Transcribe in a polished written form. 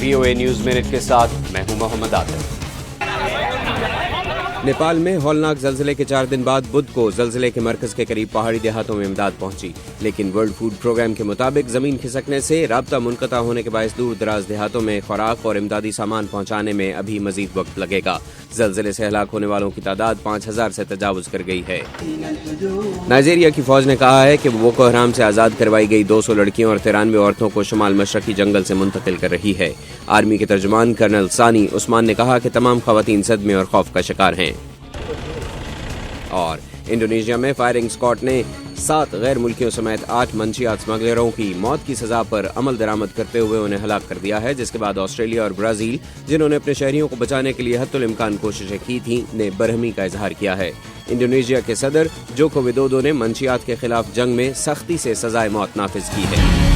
VOA news minute के साथ मैं हूं मोहम्मद आतिफ। नेपाल में हौलनाक जल्जले के 4 दिन बाद बुध को जल्जले के मरकज के करीब पहाड़ी देहातों में इमदाद पहुंची, लेकिन वर्ल्ड फूड प्रोग्राम के मुताबिक जमीन खिसकने से राब्ता मुनक़ता होने के बायस दूर दराज देहातों में खुराक और इमदादी सामान पहुंचाने में अभी मजीद वक्त लगेगा। जल्जले से हलाक होने वालों की तादाद 5000 से तजावुज कर गई है। नाइजीरिया की फौज ने कहा है कि वो बोको हराम से आज़ाद करवाई गई 200 लड़कियों और 93 औरतों को शुमाल मशरकी जंगल से मुंतकिल कर रही है। आर्मी के तर्जुमान कर्नल सानी उस्मान ने कहा कि तमाम खवातीन सदमे और खौफ का शिकार हैं। और इंडोनेशिया में फायरिंग स्क्वाड ने 7 गैर मुल्कियों समेत 8 मंशियात स्मगलरों की मौत की सजा पर अमल दरामद करते हुए उन्हें हलाक कर दिया है, जिसके बाद ऑस्ट्रेलिया और ब्राजील, जिन्होंने अपने शहरियों को बचाने के लिए हद्दुल इम्कान कोशिशें की थीं, ने बरहमी का इजहार किया है। इंडोनेशिया के सदर जोको विदोदो ने मंशियात के खिलाफ जंग में सख्ती से सजाए मौत नाफिज की है।